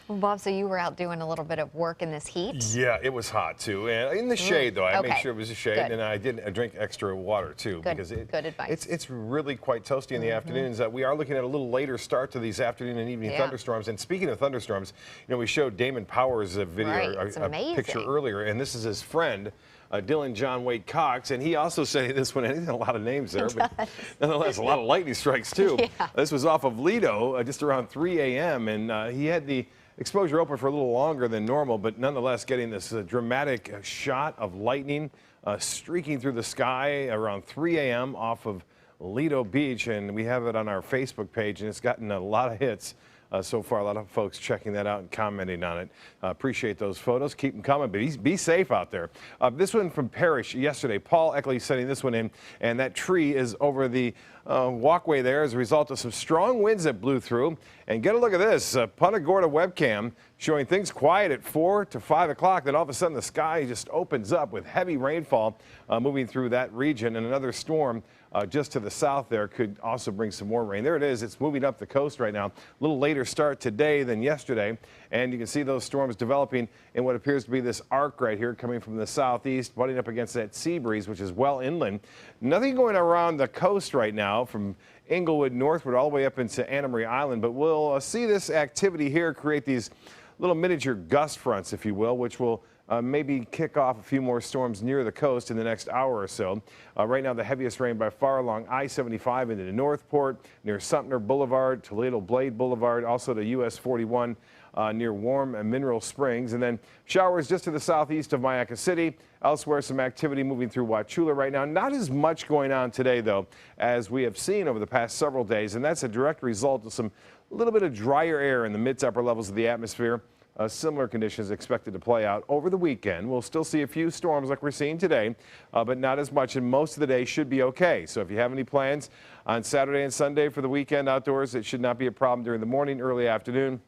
Well, Bob, so you were out doing a little bit of work in this heat? Yeah, it was hot too, and in the shade though. I made Okay. sure it was a shade, Good. and I drink extra water too Good. because Good advice. it's really quite toasty in the afternoons. We are looking at a little later start to these afternoon and evening thunderstorms. And speaking of thunderstorms, we showed Damon Powers a video, Right. It's a picture amazing. earlier, and this is his friend. Dylan John Wade Cox, and he also said this one, and a lot of names there, but nonetheless, a lot of lightning strikes too. Yeah. This was off of Lido just around 3 a.m., and he had the exposure open for a little longer than normal, but nonetheless getting this dramatic shot of lightning streaking through the sky around 3 a.m. off of Lido Beach, and we have it on our Facebook page, and it's gotten a lot of hits. So far, a lot of folks checking that out and commenting on it. Appreciate those photos. Keep them coming, but be safe out there. This one from Parrish yesterday. Paul Eckley sending this one in, and that tree is over the walkway there as a result of some strong winds that blew through. And get a look at this, Punta Gorda webcam showing things quiet at 4 to 5 o'clock. Then all of a sudden the sky just opens up with heavy rainfall moving through that region, and another storm just to the south there could also bring some more rain. There it is. It's moving up the coast right now. A little later start today than yesterday. And you can see those storms developing in what appears to be this arc right here coming from the southeast, butting up against that sea breeze, which is well inland. Nothing going around the coast right now from Inglewood northward all the way up into Anna Maria Island. But we'll see this activity here create these little miniature gust fronts, if you will, which will maybe kick off a few more storms near the coast in the next hour or so. Right now, the heaviest rain by far along I-75 into Northport, near Sumter Boulevard, Toledo Blade Boulevard, also to US 41 near Warm and Mineral Springs. And then showers just to the southeast of Mayaca City. Elsewhere, some activity moving through Wauchula right now. Not as much going on today, though, as we have seen over the past several days. And that's a direct result of some little bit of drier air in the mid to upper levels of the atmosphere. Similar conditions expected to play out over the weekend. We'll still see a few storms like we're seeing today, but not as much, and most of the day should be okay. So if you have any plans on Saturday and Sunday for the weekend outdoors, it should not be a problem during the morning, early afternoon.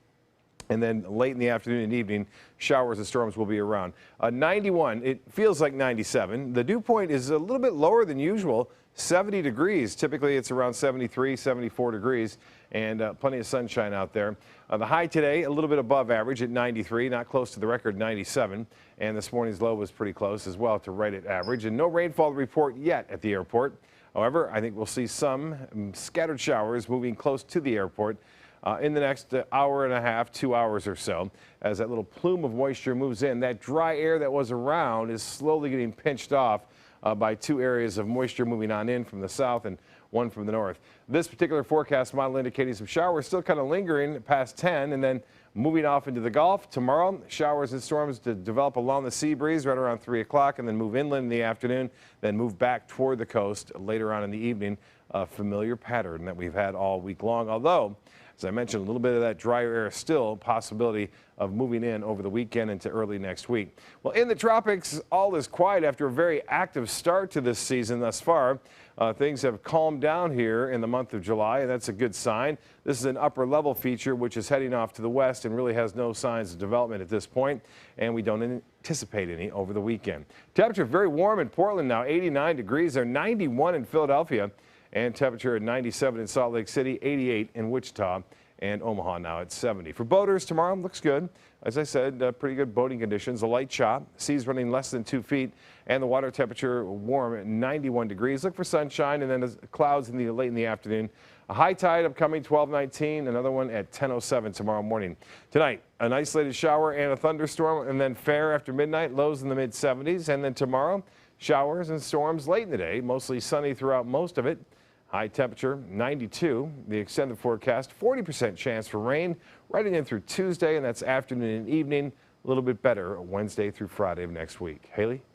And then late in the afternoon and evening, showers and storms will be around. 91, it feels like 97. The dew point is a little bit lower than usual, 70 degrees. Typically, it's around 73, 74 degrees, and plenty of sunshine out there. The high today, a little bit above average at 93, not close to the record 97. And this morning's low was pretty close as well to right at average. And no rainfall report yet at the airport. However, I think we'll see some scattered showers moving close to the airport in the next hour and a half, 2 hours or so, as that little plume of moisture moves in. That dry air that was around is slowly getting pinched off by two areas of moisture moving on in from the south and one from the north. This particular forecast model indicating some showers still kind of lingering past 10 and then moving off into the Gulf. Tomorrow, showers and storms to develop along the sea breeze right around 3 o'clock and then move inland in the afternoon, then move back toward the coast later on in the evening. A familiar pattern that we've had all week long, although, as I mentioned, a little bit of that drier air still a possibility of moving in over the weekend into early next week. Well, in the tropics, all is quiet after a very active start to this season thus far. Things have calmed down here in the month of July, and that's a good sign. This is an upper level feature which is heading off to the west and really has no signs of development at this point, and we don't anticipate any over the weekend. Temperature very warm in Portland now, 89 degrees. They're 91 in Philadelphia, and temperature at 97 in Salt Lake City, 88 in Wichita, and Omaha now at 70. For boaters, tomorrow looks good. As I said, pretty good boating conditions. A light chop, seas running less than 2 feet, and the water temperature warm at 91 degrees. Look for sunshine and then clouds late in the afternoon. A high tide upcoming 12:19, another one at 10:07 tomorrow morning. Tonight, an isolated shower and a thunderstorm, and then fair after midnight, lows in the mid-70s. And then tomorrow, showers and storms late in the day, mostly sunny throughout most of it. High temperature 92. The extended forecast 40% chance for rain right in through Tuesday, and that's afternoon and evening. A little bit better Wednesday through Friday of next week. Haley?